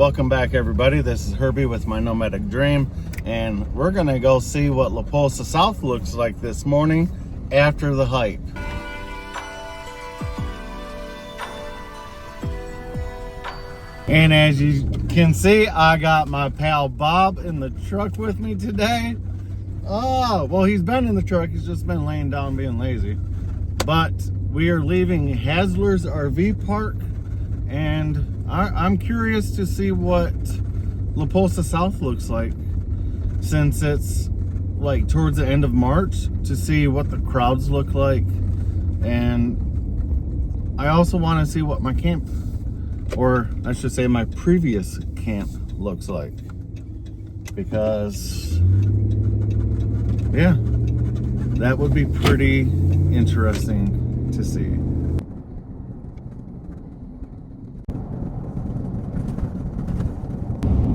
welcome back everybody. This is Herbie with my Nomadic Dream, and we're gonna go see what La Posa South looks like this morning after the hike. And as you can see, I got my pal Bob in the truck with me today. Oh, well, he's been in the truck, he's just been laying down being lazy. But we are leaving Hasler's RV Park, and I'm curious to see what La Posa South looks like, since it's like towards the end of March, to see what the crowds look like. And I also want to see what my camp, or I should say my previous camp, looks like, because yeah, that would be pretty interesting to see.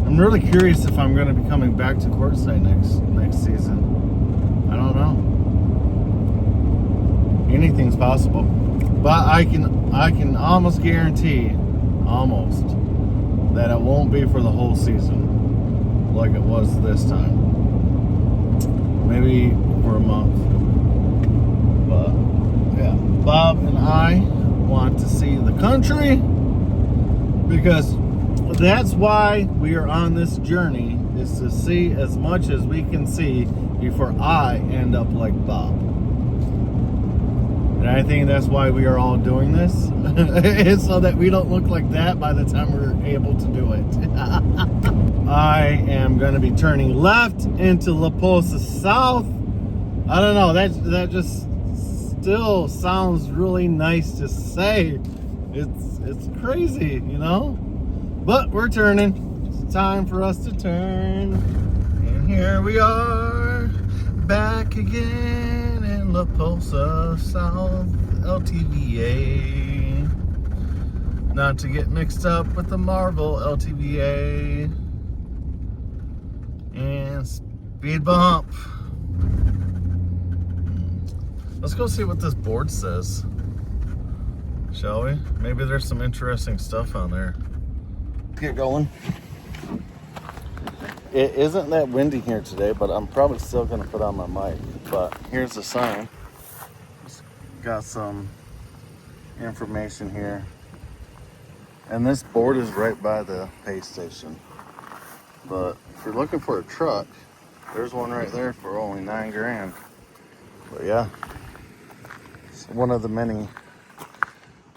I'm really curious if I'm going to be coming back to Quartzsite next season. I don't know. Anything's possible, but I can almost guarantee, that it won't be for the whole season like it was this time. Maybe for a month. But yeah, Bob and I want to see the country, because that's why we are on this journey, is to see as much as we can see before I end up like Bob. And I think that's why we are all doing this, so that we don't look like that by the time we're able to do it. I am going to be turning left into La Posa South. I don't know, that just still sounds really nice to say. It's crazy, you know? But we're turning. It's time for us to turn. And here we are, back again in La Posa South, LTVA. Not to get mixed up with the Marvel LTVA. And speed bump. Let's go see what this board says, shall we? Maybe there's some interesting stuff on there. Get going. It isn't that windy here today, but I'm probably still going to put on my mic. But here's the sign. It's got some information here. And this board is right by the pay station. But if you're looking for a truck, there's one right there for only $9 grand. But yeah, it's one of the many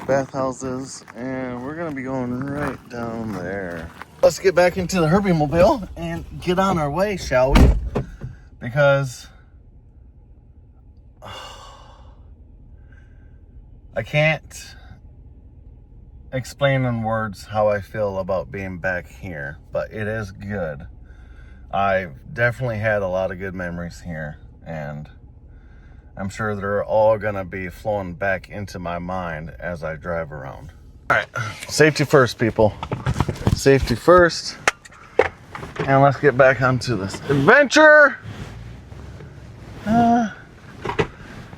bathhouses, and we're gonna be going right down there. Let's get back into the Herbie Mobile and get on our way, shall we? Because I can't explain in words how I feel about being back here, but it is good. I've definitely had a lot of good memories here, and I'm sure they're all gonna be flowing back into my mind as I drive around. All right, safety first, people. Safety first. And let's get back onto this adventure.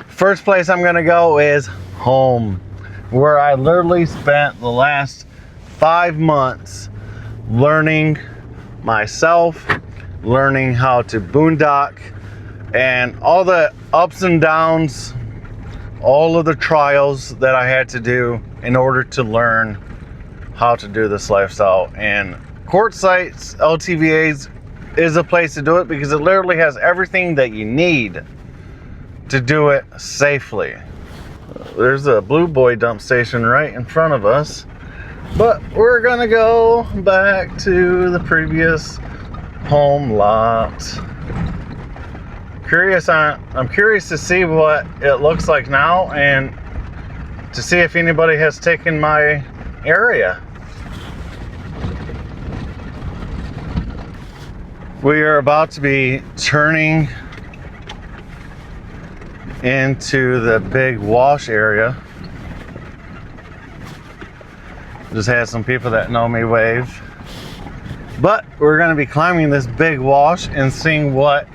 First place I'm gonna go is home, where I literally spent the last 5 months learning myself, learning how to boondock, and all the ups and downs, all of the trials that I had to do in order to learn how to do this lifestyle. And Quartzsite LTVAs is a place to do it, because it literally has everything that you need to do it safely. There's a Blue Boy dump station right in front of us, but we're gonna go back to the previous home lot. I'm curious to see what it looks like now, and to see if anybody has taken my area. We are about to be turning into the big wash area. Just had some people that know me wave. But we're going to be climbing this big wash and seeing what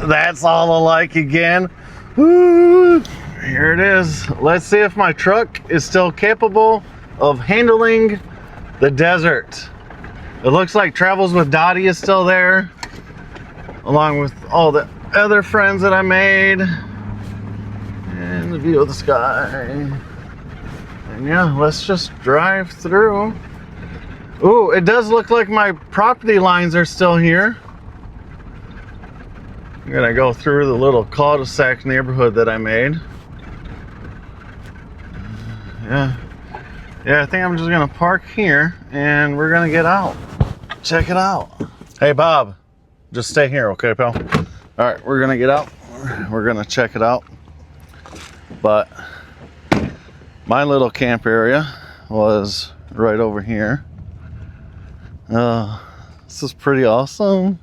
that's all alike again. Woo! Here it is. Let's see if my truck is still capable of handling the desert. It looks like Travels with Dottie is still there, along with all the other friends that I made. And the view of the sky. And yeah, let's just drive through. Ooh, it does look like my property lines are still here. I'm gonna go through the little cul-de-sac neighborhood that I made. Yeah, I think I'm just gonna park here and we're gonna get out. Check it out. Hey Bob, just stay here, okay, pal? All right, we're gonna get out. We're gonna check it out. But my little camp area was right over here. This is pretty awesome.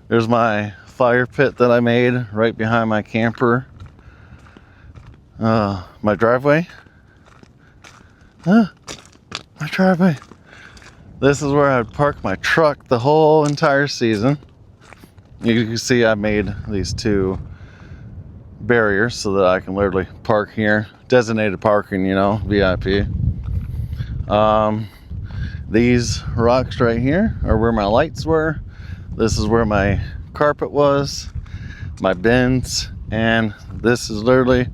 There's my fire pit that I made right behind my camper. My driveway. My driveway. This is where I'd park my truck the whole entire season. You can see I made these two barriers so that I can literally park here. Designated parking, you know, VIP. These rocks right here are where my lights were. This is where my carpet was, my bins, and this is literally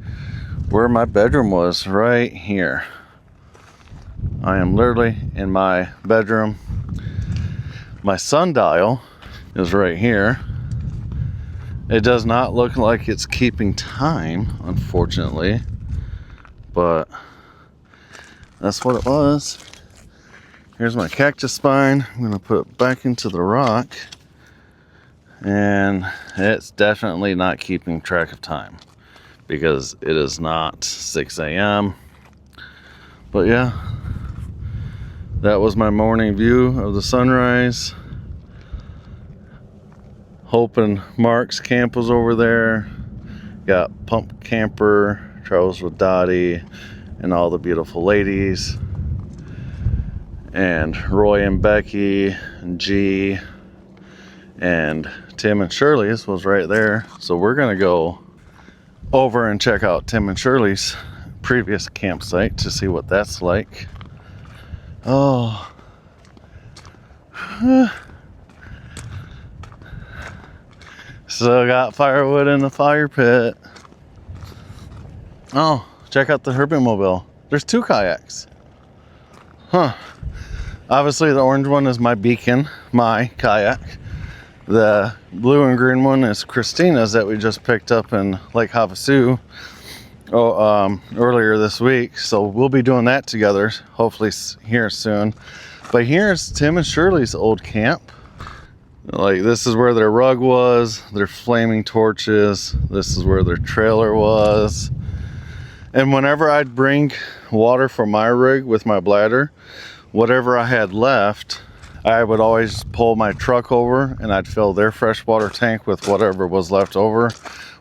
where my bedroom was, right here. I am literally in my bedroom. My sundial is right here. It does not look like it's keeping time, unfortunately, but that's what it was. Here's my cactus spine. I'm gonna put it back into the rock, and it's definitely not keeping track of time because it is not 6 a.m. But yeah, that was my morning view of the sunrise. Hope and Mark's camp was over there. Got Pump Camper, Travels with Dottie, and all the beautiful ladies. And Roy and Becky and G and Tim and Shirley's was right there. So we're gonna go over and check out Tim and Shirley's previous campsite to see what that's like. Oh. Still got firewood in the fire pit. Oh, check out the Herbie mobile. There's 2 kayaks. Huh. Obviously the orange one is my Beacon, my kayak. The blue and green one is Christina's that we just picked up in Lake Havasu earlier this week. So we'll be doing that together, hopefully here soon. But here's Tim and Shirley's old camp. Like, this is where their rug was, their flaming torches. This is where their trailer was. And whenever I'd bring water from my rig with my bladder, whatever I had left, I would always pull my truck over and I'd fill their freshwater tank with whatever was left over,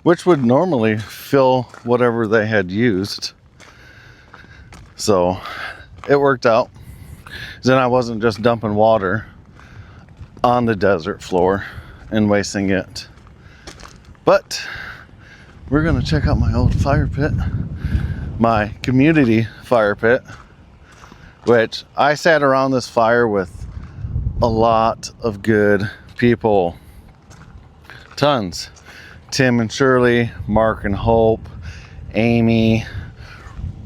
which would normally fill whatever they had used. So it worked out. Then I wasn't just dumping water on the desert floor and wasting it. But we're gonna check out my old fire pit, my community fire pit, which I sat around this fire with a lot of good people. Tons. Tim and Shirley, Mark and Hope, Amy,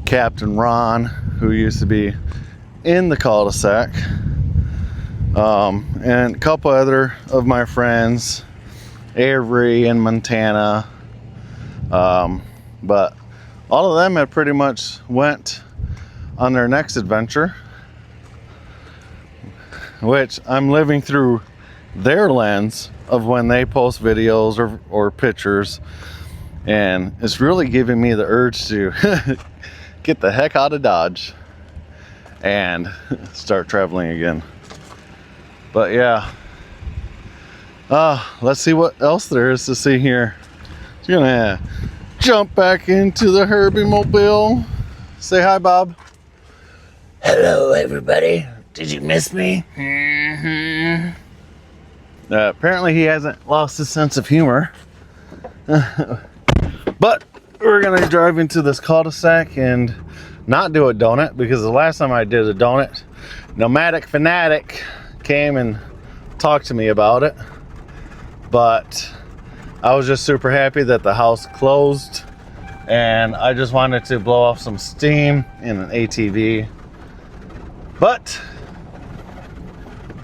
Captain Ron, who used to be in the cul-de-sac, and a couple other of my friends, Avery and Montana, but all of them had pretty much went on their next adventure, which I'm living through their lens of when they post videos or pictures, and it's really giving me the urge to get the heck out of Dodge and start traveling again. But yeah, let's see what else there is to see here. Just gonna jump back into the Herbie mobile. Say hi, Bob. Hello, everybody. Did you miss me? Apparently he hasn't lost his sense of humor. But we're gonna drive into this cul-de-sac and not do a donut, because the last time I did a donut, Nomadic Fanatic came and talked to me about it. But I was just super happy that the house closed, and I just wanted to blow off some steam in an ATV. But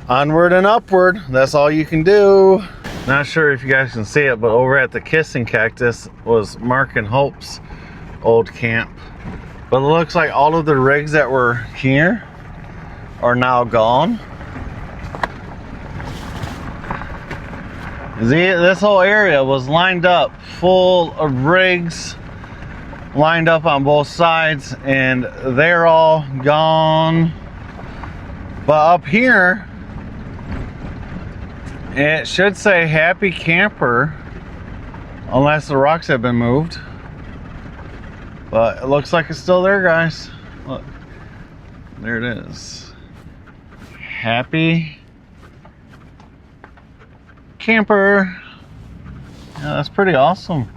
onward and upward, that's all you can do. Not sure if you guys can see it, but over at the Kissing Cactus was Mark and Hope's old camp. But it looks like all of the rigs that were here are now gone. This whole area was lined up full of rigs, lined up on both sides, and they're all gone. But up here, it should say Happy Camper, unless the rocks have been moved. But it looks like it's still there, guys. Look, there it is. Happy Camper. Yeah, that's pretty awesome.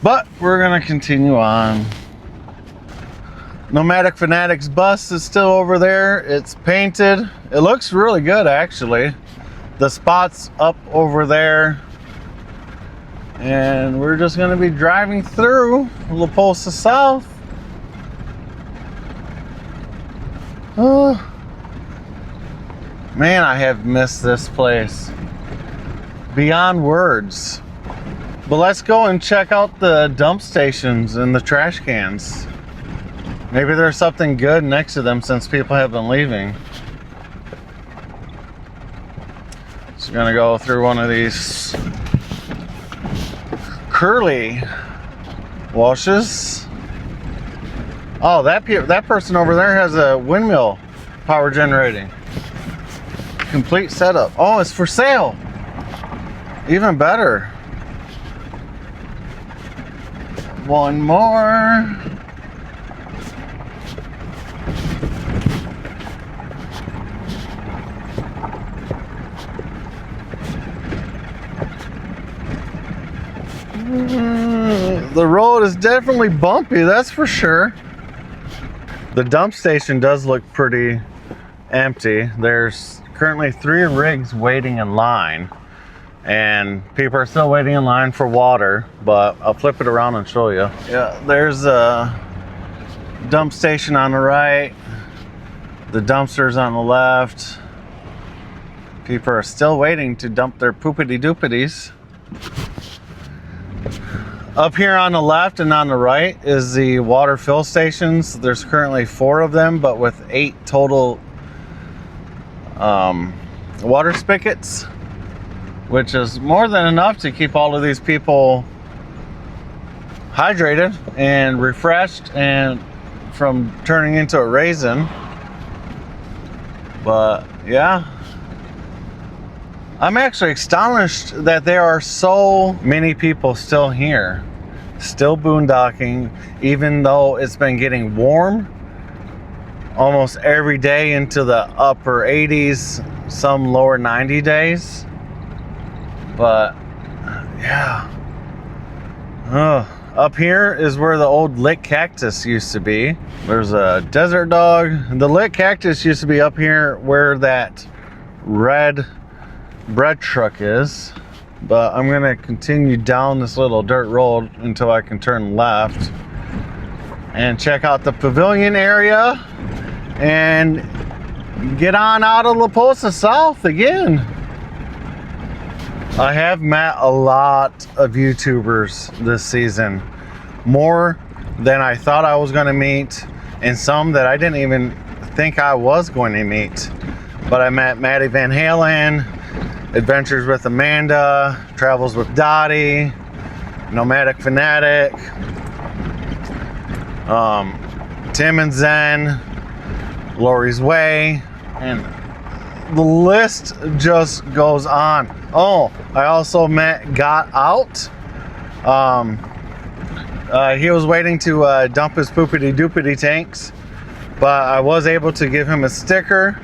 But we're gonna continue on. Nomadic Fanatic's bus is still over there. It's painted. It looks really good, actually. The spot's up over there. And we're just gonna be driving through Posa South. Oh, man, I have missed this place beyond words. But let's go and check out the dump stations and the trash cans. Maybe there's something good next to them since people have been leaving. So gonna go through one of these curly washes. Oh, that person over there has a windmill power generating. Complete setup. Oh, it's for sale. Even better. One more. The road is definitely bumpy, that's for sure. The dump station does look pretty empty. There's currently 3 rigs waiting in line, and people are still waiting in line for water, but I'll flip it around and show you. Yeah, there's a dump station on the right, the dumpsters on the left. People are still waiting to dump their poopity doopities. Up here on the left and on the right is the water fill stations. There's currently 4 of them, but with 8 total water spigots, which is more than enough to keep all of these people hydrated and refreshed and from turning into a raisin. But yeah, I'm actually astonished that there are so many people still here, still boondocking, even though it's been getting warm almost every day into the upper 80s, some lower 90 days. But yeah, up here is where the old lit cactus used to be. There's a desert dog. The lit cactus used to be up here where that red bread truck is, but I'm gonna continue down this little dirt road until I can turn left and check out the pavilion area and get on out of Posa South again. I have met a lot of YouTubers this season, more than I thought I was gonna meet, and some that I didn't even think I was going to meet. But I met Maddie Van Halen, Adventures with Amanda, Travels with Dottie, Nomadic Fanatic, Tim and Zen, Lori's Way, and the list just goes on. Oh, I also met Got Out. He was waiting to dump his poopity doopity tanks, but I was able to give him a sticker.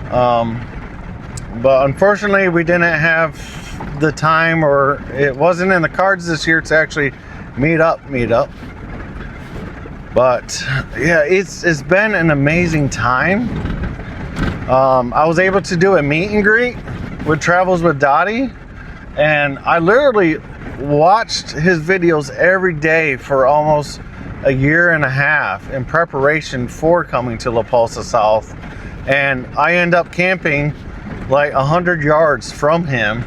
But unfortunately we didn't have the time, or it wasn't in the cards this year to actually meet up. But yeah, it's been an amazing time. I was able to do a meet and greet with Travels with Dottie, and I literally watched his videos every day for almost a year and a half in preparation for coming to La Posa South. And I end up camping like 100 yards from him,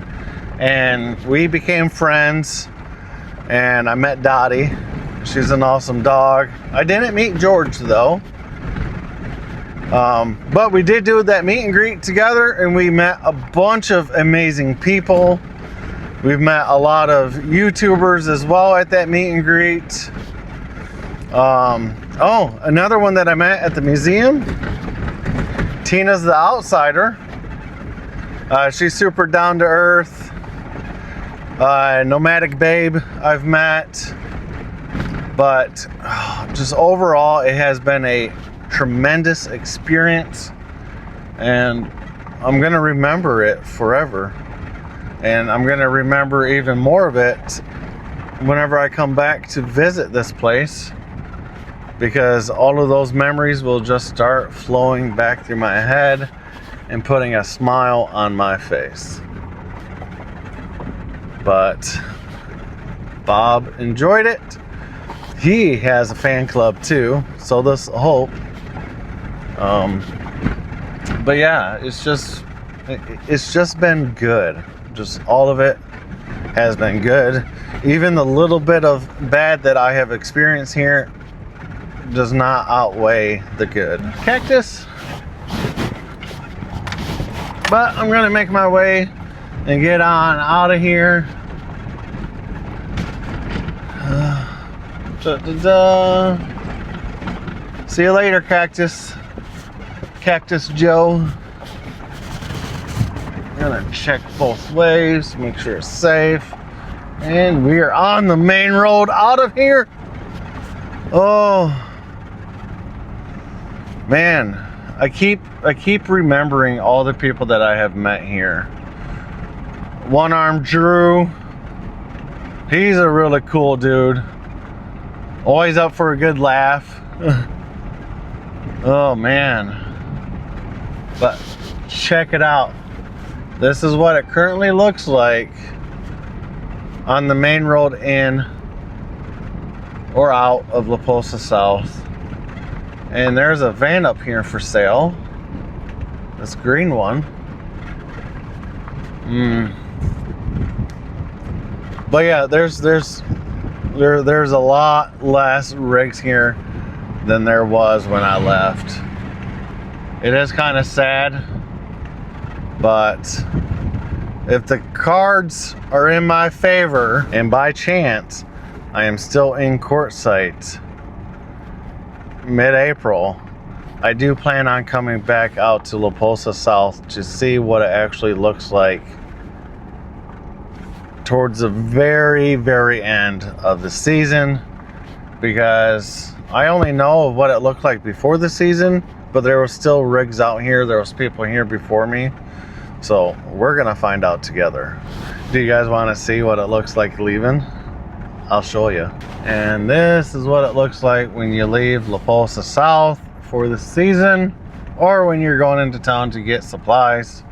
and we became friends, and I met Dottie. She's an awesome dog. I didn't meet George though. But we did do that meet and greet together, and we met a bunch of amazing people. We've met a lot of YouTubers as well at that meet and greet. Oh, another one that I met at the museum, Tina's the Outsider. She's super down to earth. Nomadic Babe I've met. But just overall, it has been a tremendous experience, and I'm gonna remember it forever, and I'm gonna remember even more of it whenever I come back to visit this place, because all of those memories will just start flowing back through my head and putting a smile on my face. But Bob enjoyed it. He has a fan club too, so does Hope. But yeah, it's just been good. Just all of it has been good. Even the little bit of bad that I have experienced here does not outweigh the good. Cactus. But I'm gonna make my way and get on out of here. See you later, Cactus. Cactus Joe. I'm gonna check both ways, make sure it's safe. And we are on the main road out of here. Oh man, I keep remembering all the people that I have met here. One Arm Drew. He's a really cool dude. Always up for a good laugh. Oh man. But check it out. This is what it currently looks like on the main road in or out of La Posa South. And there's a van up here for sale. This green one. But yeah, there's a lot less rigs here than there was when I left. It is kind of sad, but if the cards are in my favor, and by chance I am still in Quartzsite mid-April, I do plan on coming back out to La Posa South to see what it actually looks like towards the very, very end of the season, because I only know of what it looked like before the season, but there were still rigs out here. There was people here before me. So we're gonna find out together. Do you guys wanna see what it looks like leaving? I'll show you. And this is what it looks like when you leave La Posa South for the season, or when you're going into town to get supplies.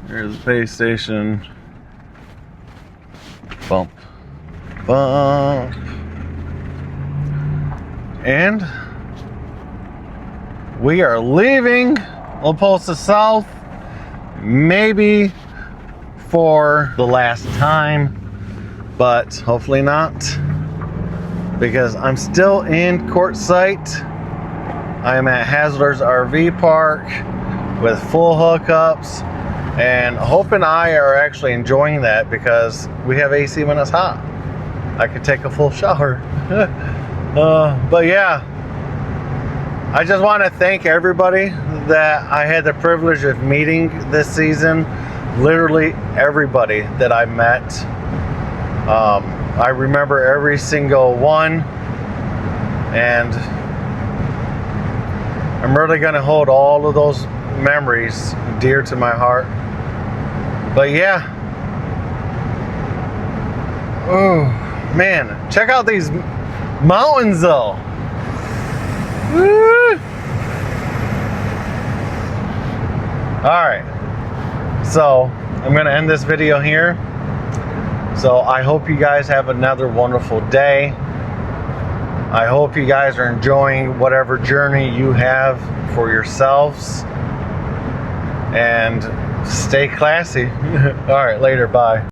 Here's the pay station. Bump, bump. And we are leaving La Posa South, maybe for the last time, but hopefully not, because I'm still in Quartzsite. I am at Hasler's RV Park with full hookups, and Hope and I are actually enjoying that because we have AC when it's hot. I could take a full shower. But yeah, I just want to thank everybody that I had the privilege of meeting this season. Literally everybody that I met. I remember every single one, and I'm really going to hold all of those memories dear to my heart. But yeah, oh man, check out these mountains though. Woo. All right, so I'm gonna end this video here. So I hope you guys have another wonderful day. I hope you guys are enjoying whatever journey you have for yourselves. And stay classy. All right, later, bye.